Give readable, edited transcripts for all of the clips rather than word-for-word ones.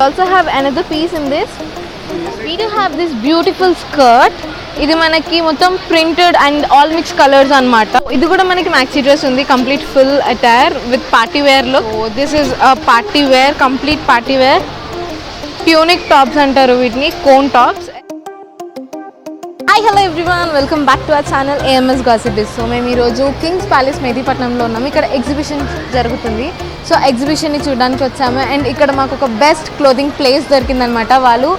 Also have another piece in this. We do have this beautiful skirt. ఇది మనకి మొత్తం printed and all mix colours అన్నమాట. ఇది కూడా మనకి మ్యాక్సీ డ్రెస్ ఉంది, complete full attire with party wear look. This is party wear, complete party wear. Tunic tops అంటారు వీటిని, cone tops. Hi hello everyone, welcome back to our channel AMS gossip. So మేము ఈరోజు Kings palace మెహదీపట్నంలో ఉన్నాము. ఇక్కడ exhibition జరుగుతుంది. So ఎగ్జిబిషన్ని చూడడానికి వచ్చాము. And ఇక్కడ మాకు ఒక బెస్ట్ క్లోదింగ్ ప్లేస్ దొరికిందనమాట. వాళ్ళు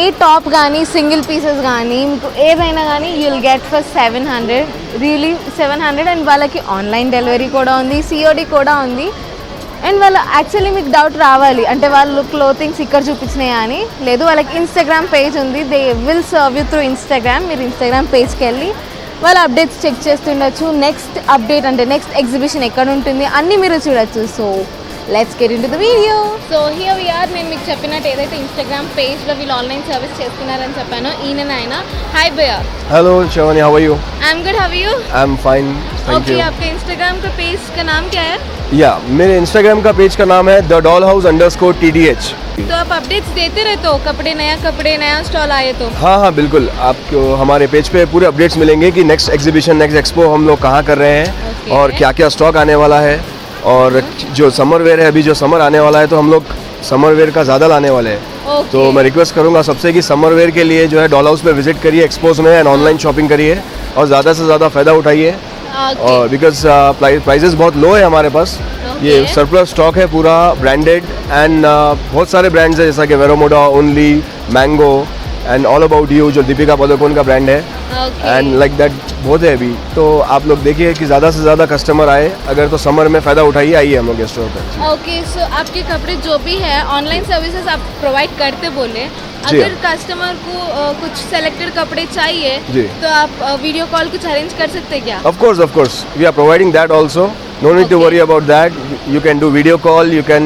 ఏ టాప్ కానీ సింగిల్ పీసెస్ కానీ మీకు ఏదైనా కానీ you will get for 700, really 700. And వాళ్ళకి ఆన్లైన్ డెలివరీ కూడా ఉంది, సిఓడి కూడా ఉంది. అండ్ వాళ్ళు యాక్చువల్లీ మీకు డౌట్ రావాలి అంటే వాళ్ళు క్లోతింగ్స్ ఇక్కడ చూపించినాయా అని. లేదు, వాళ్ళకి ఇన్స్టాగ్రామ్ పేజ్ ఉంది. They will serve you through Instagram. మీరు ఇన్స్టాగ్రామ్ పేజ్కి వెళ్ళి వాళ్ళ అప్డేట్స్ చెక్ చేస్తుండొచ్చు. నెక్స్ట్ అప్డేట్ అంటే నెక్స్ట్ ఎగ్జిబిషన్ ఎక్కడ ఉంటుంది అన్నీ మీరు చూడొచ్చు. So let's get into the video. So here we are. నేను మీకు చెప్పినట్టు ఏదైతే ఇన్స్టాగ్రామ్ పేజ్లో వీళ్ళు ఆన్లైన్ సర్వీస్ చేస్తున్నారని చెప్పాను, ఈయన ఆయన. హాయ్ భయ్యా. Hello Shivani, how are you? I am good, how are you? I am fine, thank you. Okay, आपके इंस्टाग्राम का पेज का नाम क्या है? या मेरे इंस्टाग्राम का पेज का नाम है thedollhouse_tdh. तो आप अपडेट्स देते रहते हो, कपड़े नया स्टॉल आए तो? हाँ हाँ बिल्कुल, आपको हमारे पेज पे पूरे अपडेट्स मिलेंगे कि नेक्स्ट एग्जीबिशन, नेक्स्ट एक्सपो हम लोग कहाँ कर रहे हैं. Okay. और क्या क्या स्टॉक आने वाला है. और जो समर वेयर है, अभी जो समर आने वाला है तो हम लोग समर वेयर का ज़्यादा लाने वाले हैं. Okay. तो मैं रिक्वेस्ट करूंगा सबसे कि समर वेयर के लिए जो है डॉल हाउस पे विजिट करिए, एक्सपोज में, एंड ऑनलाइन शॉपिंग करिए और ज़्यादा से ज़्यादा फ़ायदा उठाइए. Okay. और बिकॉज प्राइजेस बहुत लो है हमारे पास. Okay. ये सरप्लस स्टॉक है पूरा, ब्रांडेड. एंड बहुत सारे ब्रांड्स हैं जैसा कि Vero Moda, only, mango and all about you जो दीपिका पादुकोण का ब्रांड है. Okay. एंड लाइक दैट बहुत है अभी. तो आप लोग देखिए कि ज़्यादा से ज़्यादा कस्टमर आए. अगर तो समर में फ़ायदा उठाइए, आइए हम लोग के स्टोर पर. ओके, सो आपके कपड़े जो भी है ऑनलाइन सर्विसेज आप प्रोवाइड करते बोले. अगर कस्टमर को कुछ सेलेक्टेड कपड़े चाहिए जी. तो आप वीडियो कॉल कुछ अरेंज कर सकते हैं क्या? Of course, we are providing that also. No need to Okay. worry about that. You can do video call, you can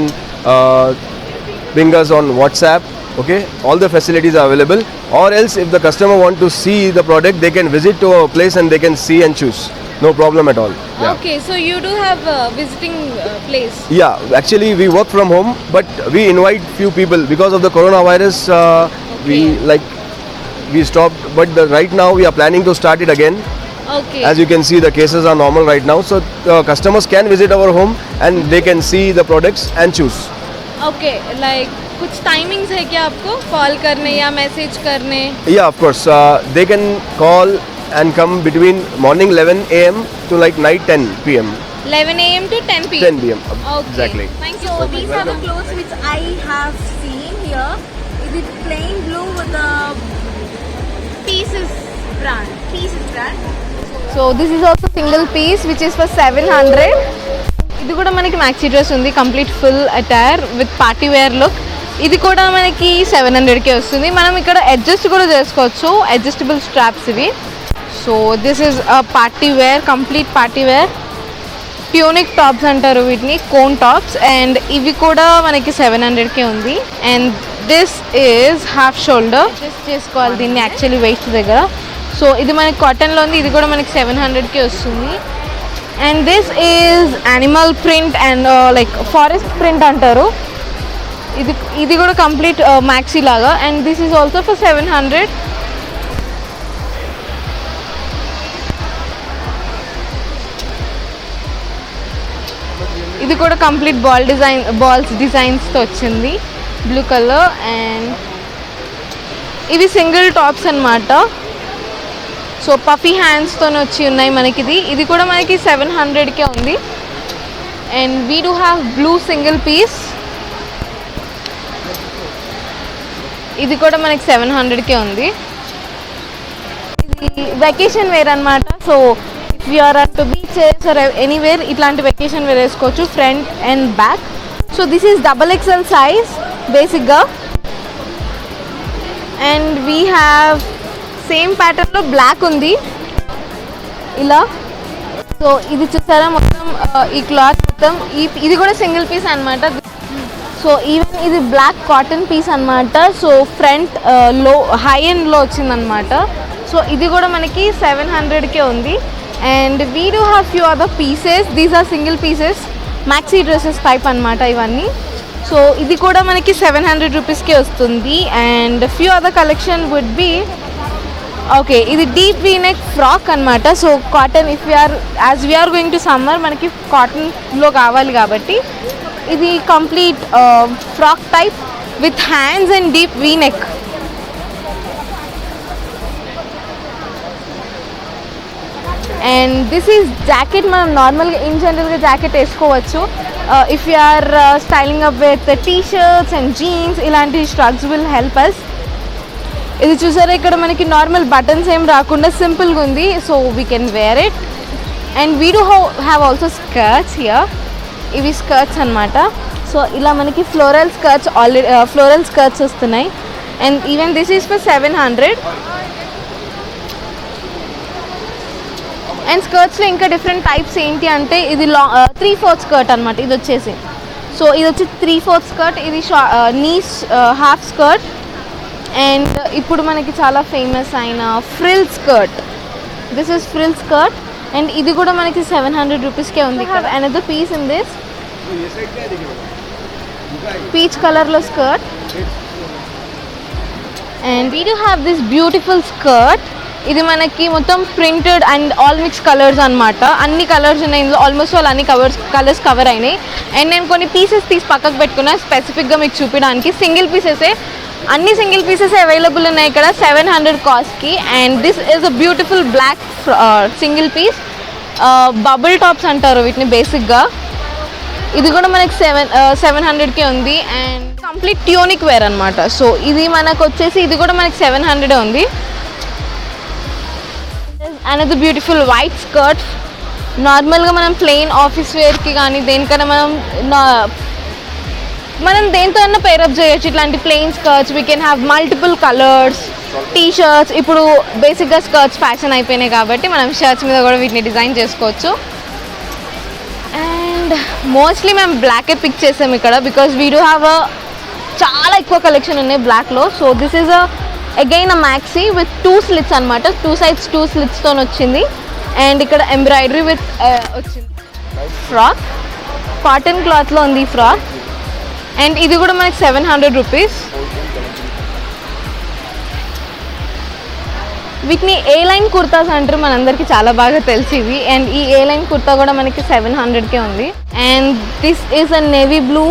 ping us on WhatsApp. Okay, all the facilities are available. Or else, if the customer want to see the product, they can visit to our place and they can see and choose. No problem at all. Yeah. Okay, so you do have a visiting place. Yeah, actually we work from home, but we invite few people because of the coronavirus. Okay. We stopped, but right now we are planning to start it again. Okay. As you can see, the cases are normal right now, so customers can visit our home and they can see the products and choose. Okay, like कुछ timings है क्या आपको call करने या message करने? Yeah, of course. They can call and come between morning 11 a.m. to like night 10 p.m. 11 a.m. to 10 p.m. 10 p.m. Okay. Exactly. Thank you. So these are the clothes which I have seen here. It is plain blue with the Pieces brand. So this is also single piece which is for 700. ఇది కూడా మనకి maxi dress ఉంది, complete full attire with party wear look. ఇది కూడా మనకి 700కే వస్తుంది. మనం ఇక్కడ అడ్జస్ట్ కూడా చేసుకోవచ్చు, అడ్జస్టబుల్ స్ట్రాప్స్ ఇవి. So this is party wear, complete party wear. Tunic tops అంటారు వీటిని, కోన్ టాప్స్. అండ్ ఇవి కూడా మనకి 700కే ఉంది. And this is half shoulder. Adjust చేసుకోవాలి దీన్ని యాక్చువల్లీ వెయిట్ దగ్గర. సో ఇది మనకి కాటన్లో ఉంది, ఇది కూడా మనకి 700కే వస్తుంది. And this is animal print and like forest print అంటారు. ఇది కూడా కంప్లీట్ మ్యాక్సీ లాగా. And this is also for 700. ఇది కూడా కంప్లీట్ బాల్స్ డిజైన్స్తో వచ్చింది, బ్లూ కలర్. అండ్ ఇవి సింగిల్ టాప్స్ అన్నమాట. సో పఫీ హ్యాండ్స్తో వచ్చి ఉన్నాయి మనకి. ఇది కూడా మనకి 700కే ఉంది. And we do have blue single piece. ఇది కూడా మనకి 700కే ఉంది. ఇది వెకేషన్ వేర్ అనమాట. So if you are at beaches or anywhere ఇట్లాంటి వెకేషన్ వేర్ వేసుకోవచ్చు, front and back. So this is XXL size బేసిక్గా. అండ్ వీ హ్యావ్ సేమ్ ప్యాటర్న్లో బ్లాక్ ఉంది ఇలా. సో ఇది చూసారా మొత్తం ఈ క్లాత్ మొత్తం ఇది కూడా సింగిల్ పీస్ అనమాట. సో ఈవెన్ ఇది బ్లాక్ కాటన్ పీస్ అనమాట. సో ఫ్రంట్ లో హై ఎండ్లో వచ్చిందనమాట. సో ఇది కూడా మనకి 700కే ఉంది. And we do have few other pieces. These are single pieces, maxi dresses type అనమాట ఇవన్నీ. సో ఇది కూడా మనకి 700 రూపీస్కి వస్తుంది. And few other collection would be okay, ఇది డీప్ వీ నెక్ ఫ్రాక్ అనమాట. So cotton, if we are going to summer మనకి కాటన్లో కావాలి కాబట్టి ఇది complete frock type with hands and deep V neck. And this is jacket. మనం నార్మల్గా in జనరల్గా జాకెట్ వేసుకోవచ్చు. If you are styling up with T shirts and jeans, ఇలాంటి స్ట్రగ్స్ విల్ హెల్ప్ అస్. ఇది చూసారా, ఇక్కడ మనకి నార్మల్ బటన్స్ ఏం రాకుండా సింపుల్గా ఉంది. So we can wear it. And we do have also skirts here. ఇవి స్కర్ట్స్ అనమాట. సో ఇలా మనకి ఫ్లోరల్ స్కర్ట్స్ వస్తున్నాయి. And even this is for 700. And స్కర్ట్స్లో ఇంకా డిఫరెంట్ టైప్స్ ఏంటి అంటే, ఇది 3/4 స్కర్ట్ అనమాట ఇది వచ్చేసి. సో ఇది వచ్చి 3/4 స్కర్ట్, ఇది నీస్ హాఫ్ స్కర్ట్. అండ్ ఇప్పుడు మనకి చాలా ఫేమస్ అయిన frill skirt. This is frill skirt. And ఇది కూడా మనకి 700 రూపీస్కే ఉంది. ఇక్కడ another piece in this peach కలర్లో skirt. And we do have this beautiful skirt. ఇది మనకి మొత్తం printed and all mix colours అనమాట. అన్ని కలర్స్ ఉన్నాయి ఇందులో, ఆల్మోస్ట్ ఆల్ అన్ని కలర్స్ కవర్ అయినాయి. అండ్ నేను కొన్ని పీసెస్ తీసి పక్కకు పెట్టుకున్నా స్పెసిఫిక్గా మీకు చూపించడానికి. అన్ని సింగిల్ పీసెస్ అవైలబుల్ ఉన్నాయి ఇక్కడ 700 కాస్ట్కి. And this is a beautiful black single piece. Bubble tops అంటారు వీటిని బేసిక్గా. ఇది కూడా మనకి 700కే ఉంది. అండ్ కంప్లీట్ ట్యూనిక్ వేర్ అనమాట. సో ఇది మనకు వచ్చేసి ఇది కూడా మనకి 700 ఉంది. Another beautiful white skirt. నార్మల్గా మనం ప్లెయిన్ ఆఫీస్ వేర్కి కానీ దేనికైనా మనం దేంతో అన్నా పేరప్ చేయొచ్చు ఇట్లాంటి plain skirts. We can have multiple colours. T shirts, ఇప్పుడు బేసిక్గా స్కర్ట్స్ ఫ్యాషన్ అయిపోయినాయి కాబట్టి మనం షర్ట్స్ మీద కూడా వీటిని డిజైన్ చేసుకోవచ్చు. అండ్ మోస్ట్లీ మేము బ్లాకే పిక్ చేసాం ఇక్కడ బికాస్ వీ డూ హ్యావ్ చాలా ఎక్కువ కలెక్షన్ ఉన్నాయి బ్లాక్లో. So this is again a maxi with 2 slits అనమాట. 2 sides 2 slitsతో వచ్చింది. అండ్ ఇక్కడ ఎంబ్రాయిడరీ విత్ వచ్చింది. ఫ్రాక్ కాటన్ క్లాత్లో ఉంది ఈ ఫ్రాక్. అండ్ ఇది కూడా మనకి 700 రూపీస్. వీటిని ఏ లైన్ కుర్తాస్ అంటారు, మనందరికీ చాలా బాగా తెలిసివి. అండ్ ఈ ఏ లైన్ కుర్తా కూడా మనకి 700కే ఉంది. And this is a navy blue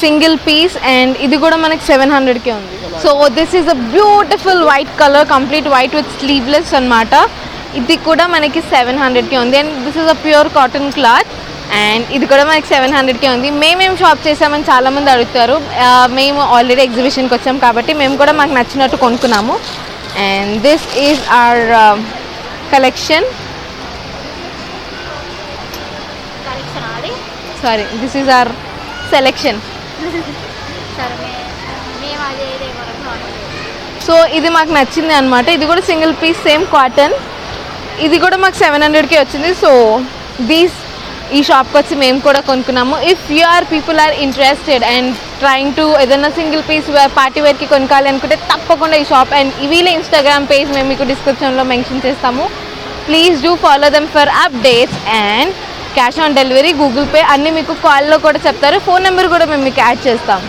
single piece. And ఇది కూడా మనకి 700కే ఉంది. So this is a beautiful white colour, complete white with sleeveless అనమాట. ఇది కూడా మనకి 700కే ఉంది. And this is a pure cotton cloth. And ఇది కూడా మనకి 700కే ఉంది. మేమేం షాప్ చేసామని చాలామంది అడుగుతారు. మేము ఆల్రెడీ ఎగ్జిబిషన్కి వచ్చాం కాబట్టి మేము కూడా మాకు నచ్చినట్టు కొనుక్కున్నాము. And this is our collection. Sorry, this is our selection. So ఇది మాకు నచ్చింది అనమాట. ఇది కూడా సింగిల్ పీస్ సేమ్ కాటన్. ఇది కూడా మాకు 700కే వచ్చింది. సో ఈ షాప్కి వచ్చి మేము కూడా కొనుక్కున్నాము. If people are interested and trying to ఏదైనా సింగిల్ పీస్ పార్టీ వేర్కి కొనుక్కోవాలి అనుకుంటే తప్పకుండా ఈ షాప్ అండ్ వీళ్ళ ఇన్స్టాగ్రామ్ పేజ్ మేము మీకు డిస్క్రిప్షన్లో మెన్షన్ చేస్తాము. Please do follow them for updates. And cash on delivery, Google Pay అన్నీ మీకు కాల్లో కూడా చెప్తారు. ఫోన్ నెంబర్ కూడా మేము మీకు యాడ్ చేస్తాం.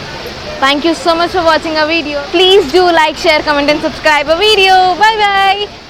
Thank you so much for watching our video. Please do like, share, comment and subscribe our video. Bye bye.